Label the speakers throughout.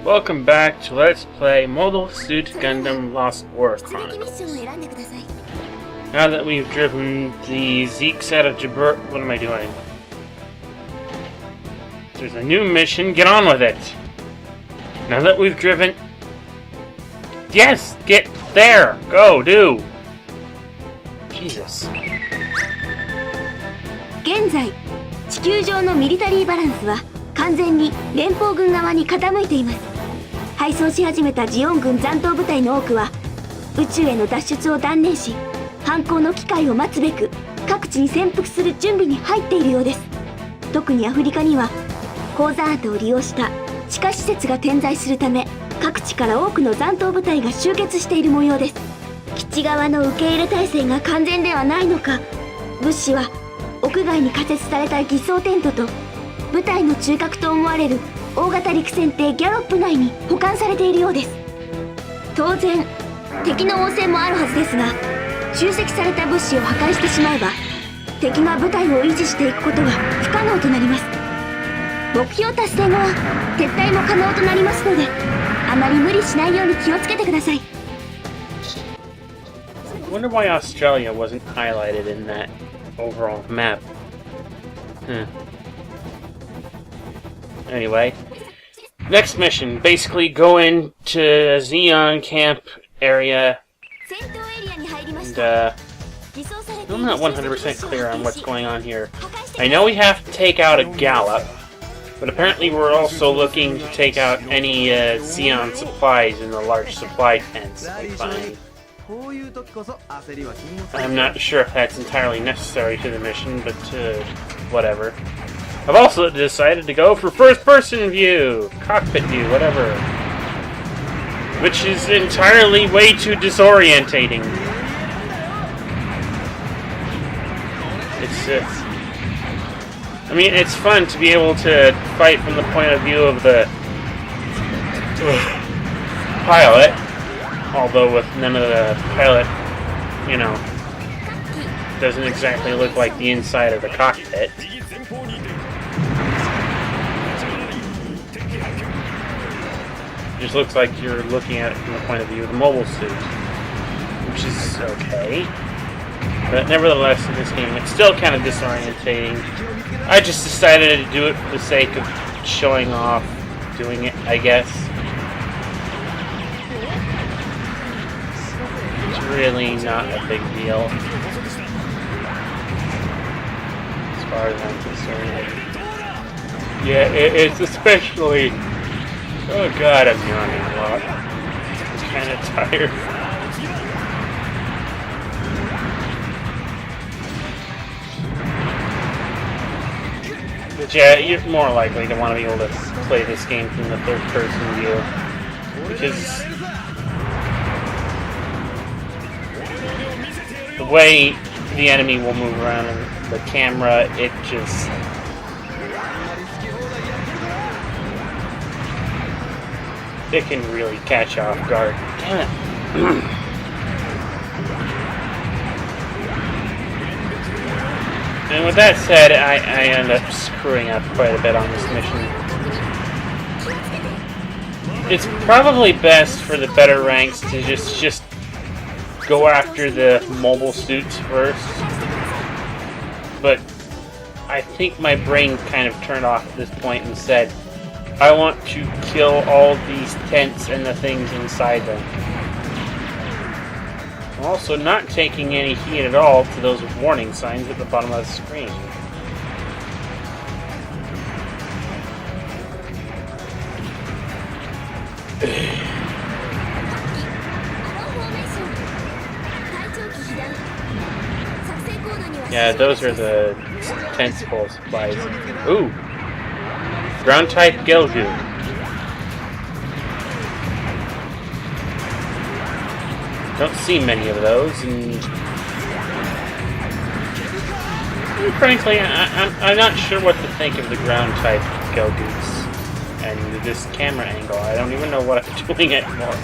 Speaker 1: Welcome back to Let's Play Mobile Suit Gundam Lost War Chronicles. Now that we've driven the Zeeks out of Jabur... What am I doing? There's a new mission, get on with it! Now that we've driven... Yes! Get there! Go, do! Jesus.
Speaker 2: 現在、地球上のミリタリーバランスは完全に連邦軍側に傾いています。敗走し始めたジオン軍残党部隊の多くは宇宙への脱出を断念し、反攻の機会を待つべく各地に潜伏する準備に入っているようです。特にアフリカには鉱山跡を利用した地下施設が点在するため、各地から多くの残党部隊が集結している模様です。基地側の受け入れ体制が完全ではないのか、物資は屋外に仮設された偽装テントと部隊の中核と思われる大型陸戦艇ギャロップ内に保管されているようです。当然敵の応戦もあるはずですが、集積された物資を破壊してしまえば敵が部隊を維持していくことは不可能となります。目標達成後は撤退も可能となりますので、あまり無理しないように気をつけてください。
Speaker 1: I wonder why Australia wasn't highlighted in that overall map. Anyway, next mission, basically go into Zeon camp area, and I'm not 100% clear on what's going on here. I know we have to take out a Gallop, but apparently we're also looking to take out any Zeon supplies in the large supply tents we find. I'm not sure if that's entirely necessary to the mission, but whatever. I've also decided to go for first-person view, cockpit view, whatever. Which is entirely way too disorientating. I mean, it's fun to be able to fight from the point of view of the pilot. Although with none of the pilot, you know, doesn't exactly look like the inside of the cockpit. Just looks like you're looking at it from the point of view of the mobile suit, which is okay. But nevertheless, in this game, it's still kind of disorientating. I just decided to do it for the sake of showing off doing it, I guess. Really not a big deal as far as I'm concerned. Yeah, it's especially... Oh god, I'm yawning a lot. I'm kind of tired. But yeah, you're more likely to want to be able to play this game from the third-person view, because the way the enemy will move around in the camera, it just... It can really catch off guard. Damn it. And with that said, I end up screwing up quite a bit on this mission. It's probably best for the better ranks to just go after the mobile suits first, but I think my brain kind of turned off at this point and said, I want to kill all these tents and the things inside them. I'm also not taking any heed at all to those warning signs at the bottom of the screen. Yeah, those are the tents full of supplies. Ooh! Ground type Gelgu. Don't see many of those, and frankly, I'm not sure what to think of the ground type Gelgus and this camera angle. I don't even know what I'm doing anymore.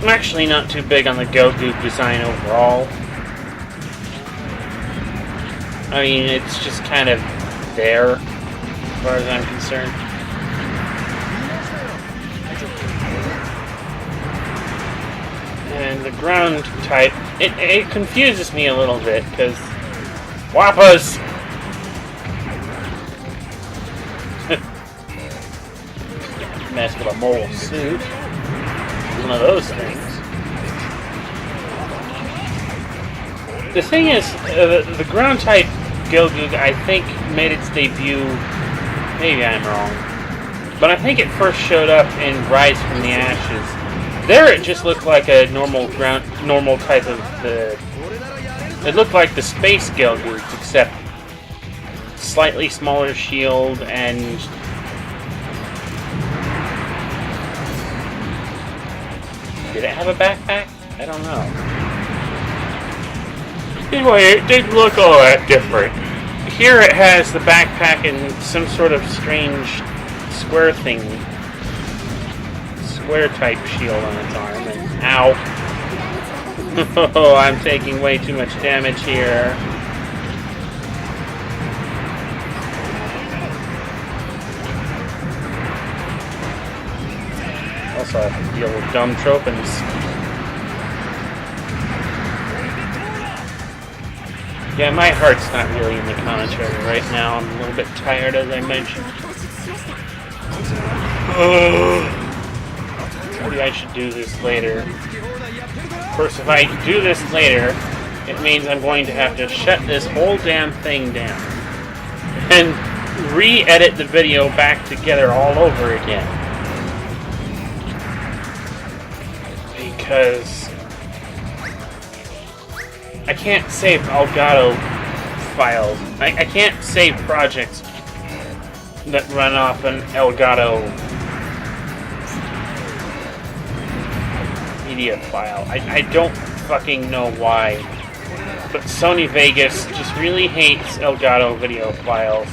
Speaker 1: I'm actually not too big on the Goku design overall. I mean, it's just kind of there, as far as I'm concerned. And the ground type, it confuses me a little bit, because Wappas! Mess with a mole suit. One of those things. The thing is, the ground type Gilgug, I think, made its debut. Maybe I'm wrong, but I think it first showed up in Rise from the Ashes. There, it just looked like a normal type of the. It looked like the space Gilgug, except slightly smaller shield and. Did it have a backpack? I don't know. Anyway, it didn't look all that different. Here it has the backpack and some sort of strange square thing. Square type shield on its arm. And ow. Oh, I'm taking way too much damage here. Also, I have to deal with dumb tropins. Yeah, my heart's not really in the commentary right now. I'm a little bit tired, as I mentioned. Maybe I should do this later. Of course, if I do this later, it means I'm going to have to shut this whole damn thing down. And re-edit the video back together all over again. Because I can't save Elgato files. I can't save projects that run off an Elgato media file. I don't fucking know why. But Sony Vegas just really hates Elgato video files.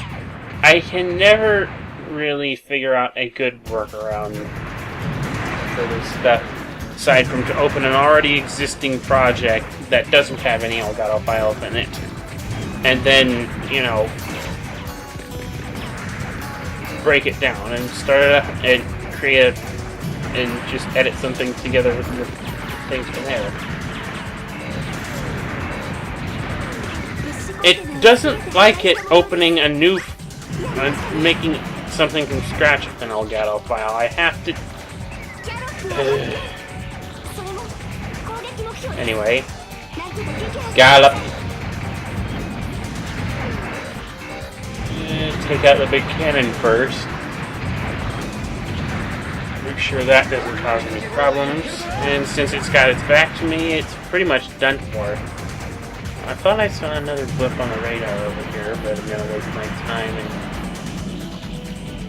Speaker 1: I can never really figure out a good workaround for this stuff. Aside from to open an already existing project that doesn't have any Elgato files in it. And then, you know, break it down and start it up and create and just edit something together with the things from there. It doesn't like it opening a new, making something from scratch with an Elgato file. I have to... Anyway, Gallop. Take out the big cannon first. Make sure that doesn't cause any problems. And since it's got its back to me, it's pretty much done for. I thought I saw another blip on the radar over here, but I'm gonna waste my time. And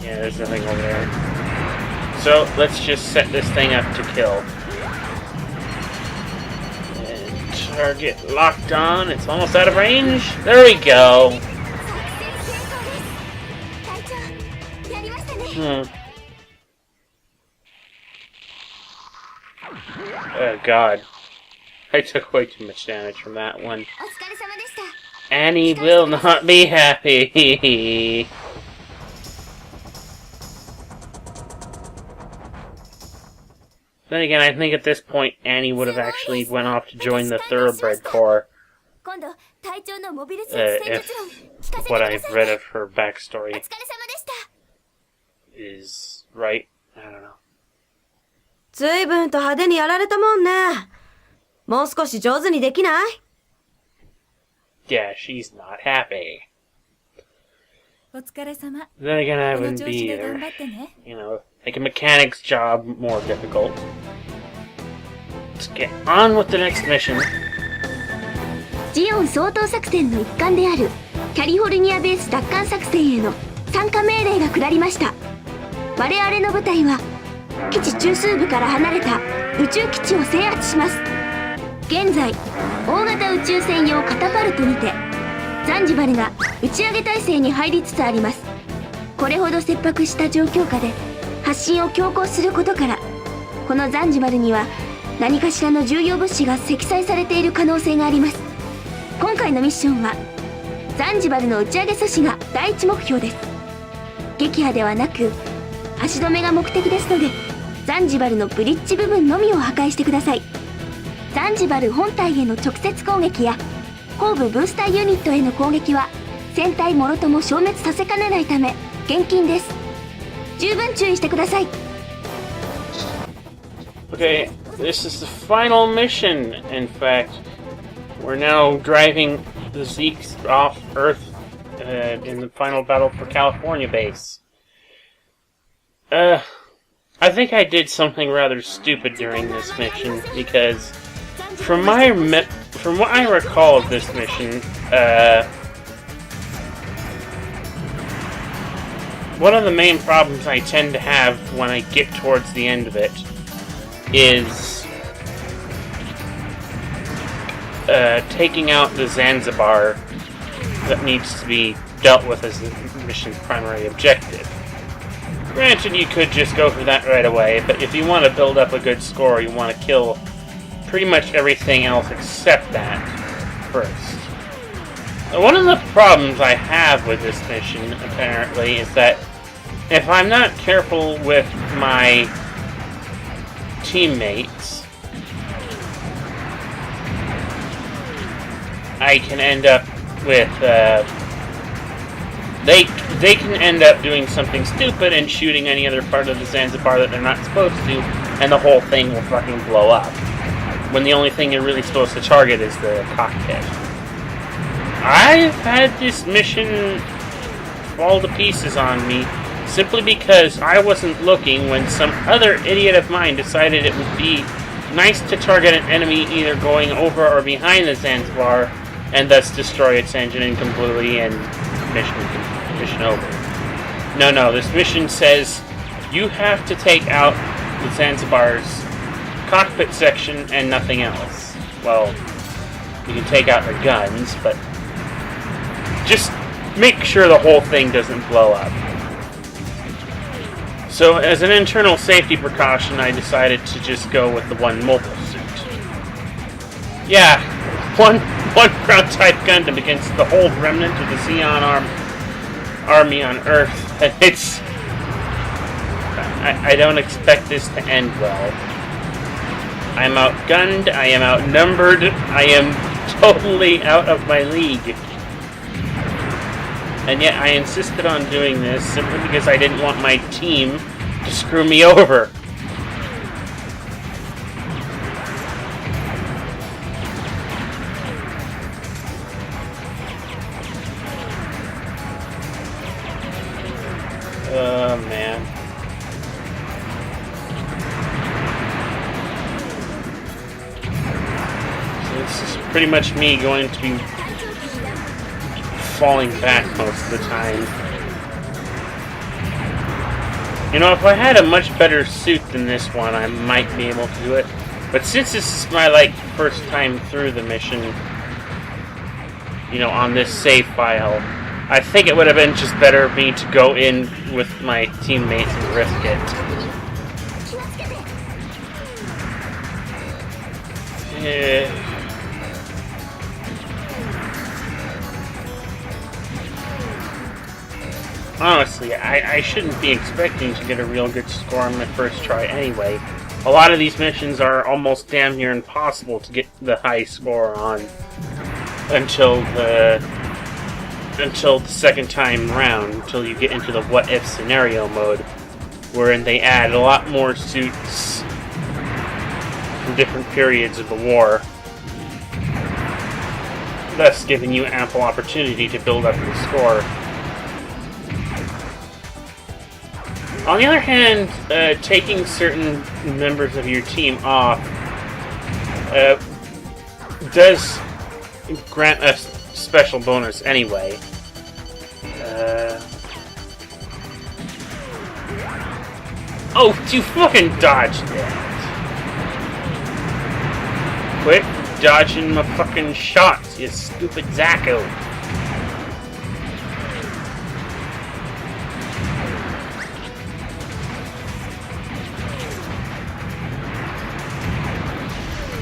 Speaker 1: yeah, there's nothing over there. So let's just set this thing up to kill. Target locked on. It's almost out of range. There we go. Oh god. I took way too much damage from that one. Annie will not be happy. Then again, I think at this point, Annie would have actually went off to join the Thoroughbred Corps. If what I've read of her backstory is right. I don't know.
Speaker 3: 随分と派手にやられたもんね。もう少し上手にできない?
Speaker 1: Yeah, she's not happy. Then again, I wouldn't be either. You know, make a mechanic's job more difficult. Let's get on with the next mission.
Speaker 2: ジオン掃討作戦の一環であるキャリフォルニアベース奪還作戦への参加命令が下りました。我々の部隊は基地中枢部から離れた宇宙基地を制圧します。現在、大型宇宙船用カタパルトにてザンジバルが打ち上げ態勢に入りつつあります。これほど切迫した状況下で発進を強行することから、このザンジバルには何かしらの重要物資が積載されている可能性があります。今回のミッションはザンジバルの打ち上げ阻止が第一目標です。撃破ではなく足止めが目的ですので、ザンジバルのブリッジ部分のみを破壊してください。ザンジバル本体への直接攻撃や後部ブースターユニットへの攻撃は船体もろとも消滅させかねないため厳禁です。十分注意してください。
Speaker 1: Okay, this is the final mission, in fact. We're now driving the Zeeks off Earth in the final battle for California base. I think I did something rather stupid during this mission, because from what I recall of this mission, one of the main problems I tend to have when I get towards the end of it is taking out the Zanzibar that needs to be dealt with as the mission's primary objective. Granted, you could just go for that right away, but if you want to build up a good score, you want to kill pretty much everything else except that first. One of the problems I have with this mission, apparently, is that if I'm not careful with my teammates, I can end up with, they can end up doing something stupid and shooting any other part of the Zanzibar that they're not supposed to, and the whole thing will fucking blow up, when the only thing you're really supposed to target is the cockpit. I've had this mission fall to pieces on me simply because I wasn't looking when some other idiot of mine decided it would be nice to target an enemy either going over or behind the Zanzibar and thus destroy its engine incompletely and mission over. No, this mission says you have to take out the Zanzibar's cockpit section and nothing else. Well, you can take out their guns, but just make sure the whole thing doesn't blow up. So, as an internal safety precaution, I decided to just go with the one mobile suit. Yeah, one ground-type Gundam against the whole remnant of the Zeon army on Earth, and it's... I don't expect this to end well. I'm outgunned, I am outnumbered, I am totally out of my league. And yet I insisted on doing this simply because I didn't want my team to screw me over. Oh, man. So this is pretty much me going to be falling back most of the time. You know, if I had a much better suit than this one, I might be able to do it. But since this is my, first time through the mission, you know, on this save file, I think it would have been just better of me to go in with my teammates and risk it. Honestly, I shouldn't be expecting to get a real good score on my first try anyway. A lot of these missions are almost damn near impossible to get the high score on until the second time round, until you get into the what-if scenario mode, wherein they add a lot more suits from different periods of the war, thus giving you ample opportunity to build up your score. On the other hand, taking certain members of your team off does grant a special bonus anyway. Oh, you fucking dodged that! Quit dodging my fucking shots, you stupid Zacko!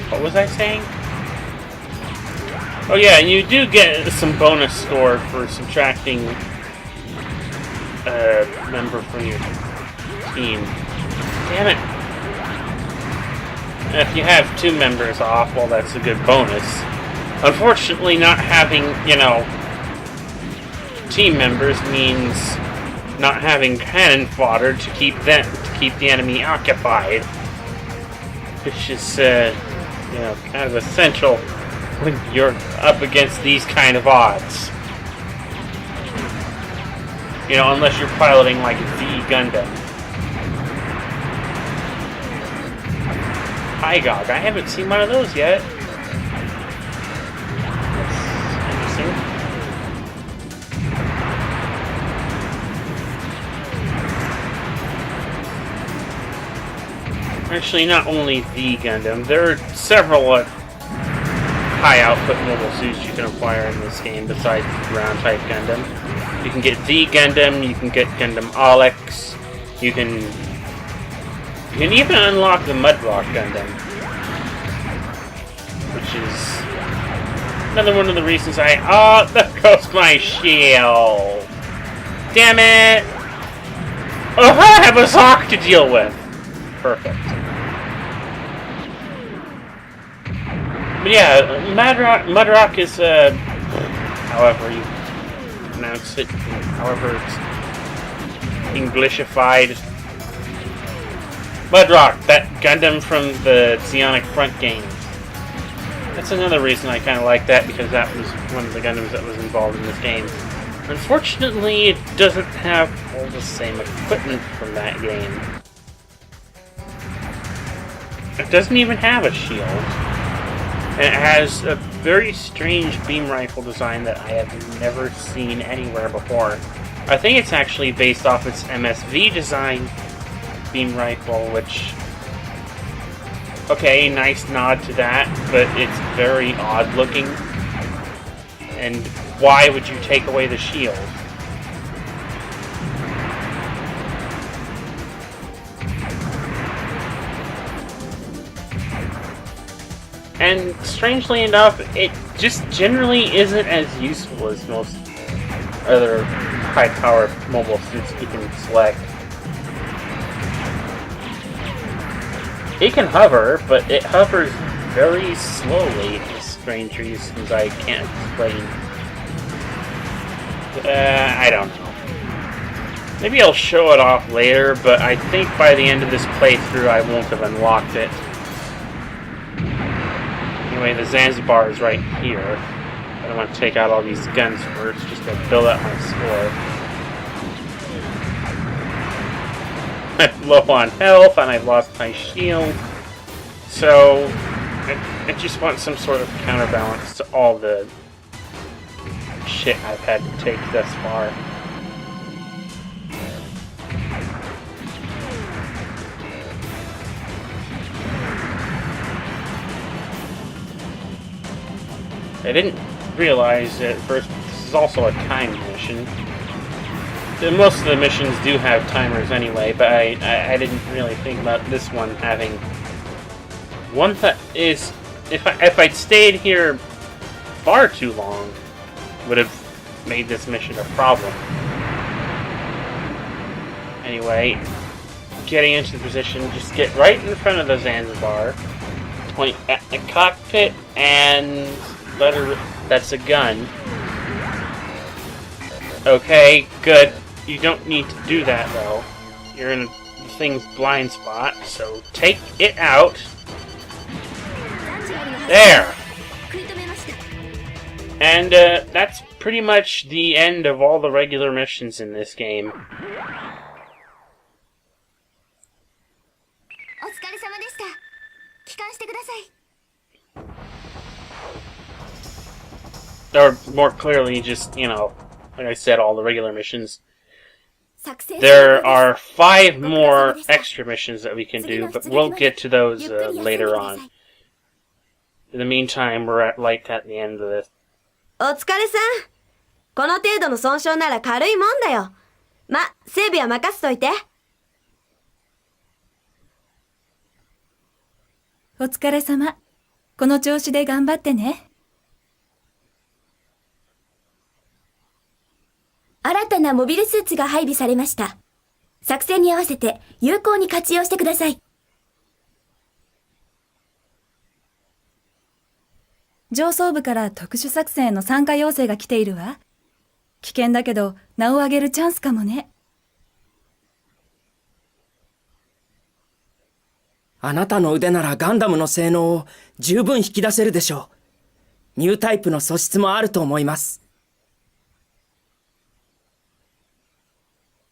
Speaker 1: What was I saying? Oh yeah, and you do get some bonus score for subtracting a member from your team. Damn it. And if you have 2 members off, well, that's a good bonus. Unfortunately, not having, team members means not having cannon fodder to keep the enemy occupied, which is kind of essential when you're up against these kind of odds. Unless you're piloting like the Gundam. Hi Gog, I haven't seen one of those yet. That's interesting. Actually, not only the Gundam, there are several high output mobile suits you can acquire in this game besides the ground type Gundam. You can get the Gundam, you can get Gundam Alex, you can even unlock the Mudrock Gundam, which is another one of the reasons oh, there goes my shield! Damn it! Oh, I have a Zoc to deal with! Perfect. But yeah, Mudrock is, however you pronounce it, however it's Englishified. Mudrock, that Gundam from the Zeonic Front games. That's another reason I kind of like that, because that was one of the Gundams that was involved in this game. Unfortunately, it doesn't have all the same equipment from that game. It doesn't even have a shield. And it has a very strange beam rifle design that I have never seen anywhere before. I think it's actually based off its MSV design beam rifle, which... Okay, nice nod to that, but it's very odd looking. And why would you take away the shield? And strangely enough, it just generally isn't as useful as most other high-powered mobile suits you can select. It can hover, but it hovers very slowly for strange reasons I can't explain. I don't know. Maybe I'll show it off later, but I think by the end of this playthrough I won't have unlocked it. Anyway, the Zanzibar is right here. I don't want to take out all these guns first, just to build up my score. I'm low on health, and I've lost my shield. So, I just want some sort of counterbalance to all the shit I've had to take thus far. I didn't realize at first this is also a timed mission. Most of the missions do have timers anyway, but I didn't really think about this one having one that is, if I'd stayed here far too long, would have made this mission a problem. Anyway, getting into the position, just get right in front of the Zanzibar, point at the cockpit, and let her. That's a gun. Okay, good. You don't need to do that though. You're in the thing's blind spot, so take it out. There! And that's pretty much the end of all the regular missions in this game. Or more clearly, just, like I said, all the regular missions. There are 5 more extra missions that we can do, but we'll get to those later on. In the meantime, we're at the end of this.
Speaker 3: お疲れさん。この程度の損傷なら軽いもんだよ。ま、整備は任せといて。
Speaker 4: お疲れ様。この調子で頑張ってね。
Speaker 2: 新たなモビルスーツが配備されました。作戦に合わせて有効に活用してください。
Speaker 4: 上層部から特殊作戦への参加要請が来ているわ。危険だけど名を上げるチャンスかもね。
Speaker 5: あなたの腕ならガンダムの性能を十分引き出せるでしょう。ニュータイプの素質もあると思います。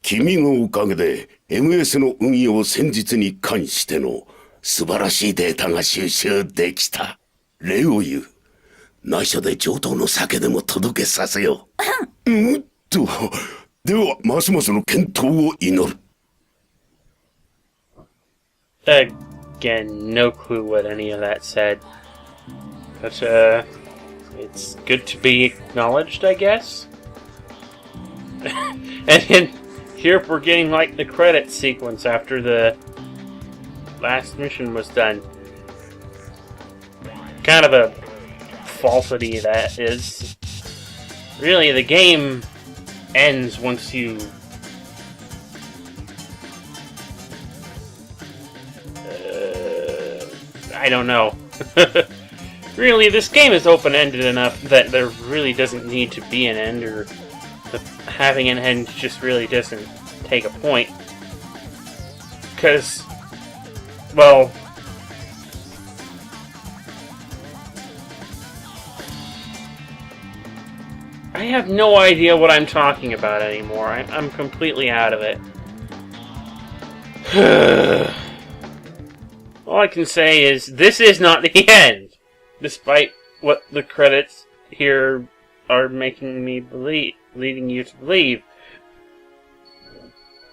Speaker 6: 君のおかげで MS の運用戦術に関しての素晴らしいデータが収集できた。礼を言う。内緒で上等の酒でも届けさせよう。ではますますの健闘を祈る。
Speaker 1: Again, no clue what any of that said. But, it's good to be acknowledged, I guess? And then, here we're getting, like, the credit sequence after the last mission was done. Kind of a falsity that is. Really, the game ends once you... I don't know. Really, this game is open-ended enough that there really doesn't need to be an end, or having an end just really doesn't take a point. Because, well... I have no idea what I'm talking about anymore. I'm completely out of it. All I can say is, this is not the end! Despite what the credits here are making me believe, leading you to believe.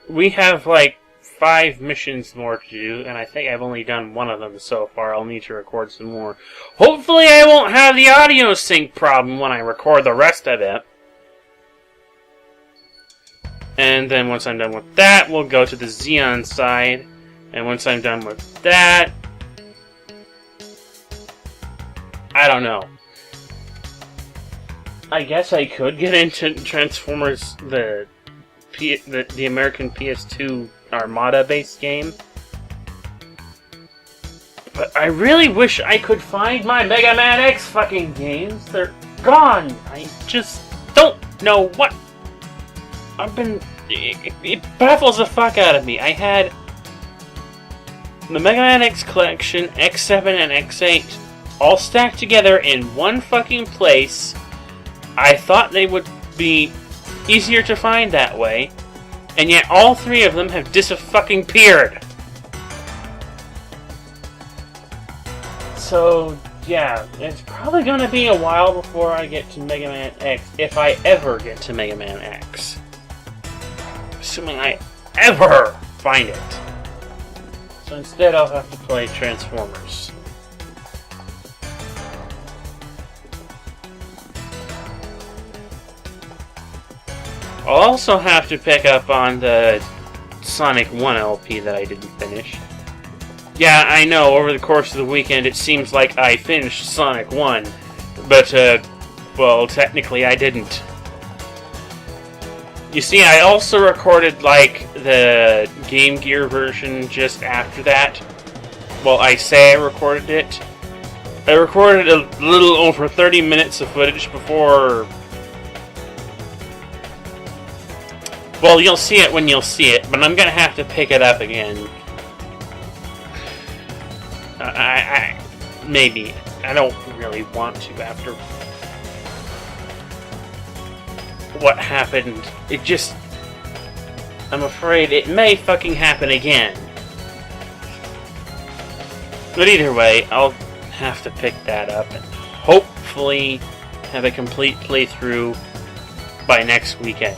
Speaker 1: We have, like, 5 missions more to do, and I think I've only done one of them so far. I'll need to record some more. Hopefully I won't have the audio sync problem when I record the rest of it. And then once I'm done with that, we'll go to the Xeon side. And once I'm done with that... I don't know. I guess I could get into Transformers, the American PS2 Armada-based game. But I really wish I could find my Mega Man X fucking games. They're gone! I just don't know what... It baffles the fuck out of me. I had the Mega Man X collection, X7 and X8, all stacked together in one fucking place. I thought they would be easier to find that way, and yet all 3 of them have dis-fucking-peared. So, yeah, it's probably gonna be a while before I get to Mega Man X, if I ever get to Mega Man X. Assuming I ever find it. So instead I'll have to play Transformers. I'll also have to pick up on the Sonic 1 LP that I didn't finish. Yeah, I know, over the course of the weekend it seems like I finished Sonic 1, but, well, technically I didn't. You see, I also recorded, like, the Game Gear version just after that. Well, I say I recorded it. I recorded a little over 30 minutes of footage before... Well, you'll see it when you'll see it, but I'm gonna have to pick it up again. Maybe. I don't really want to after what happened. It just... I'm afraid it may fucking happen again. But either way, I'll have to pick that up and hopefully have a complete playthrough by next weekend.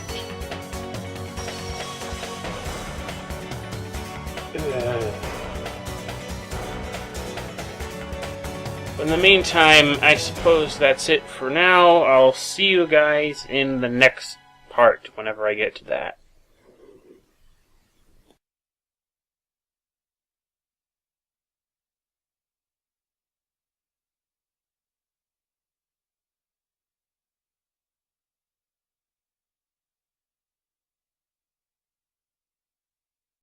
Speaker 1: In the meantime, I suppose that's it for now. I'll see you guys in the next part, whenever I get to that.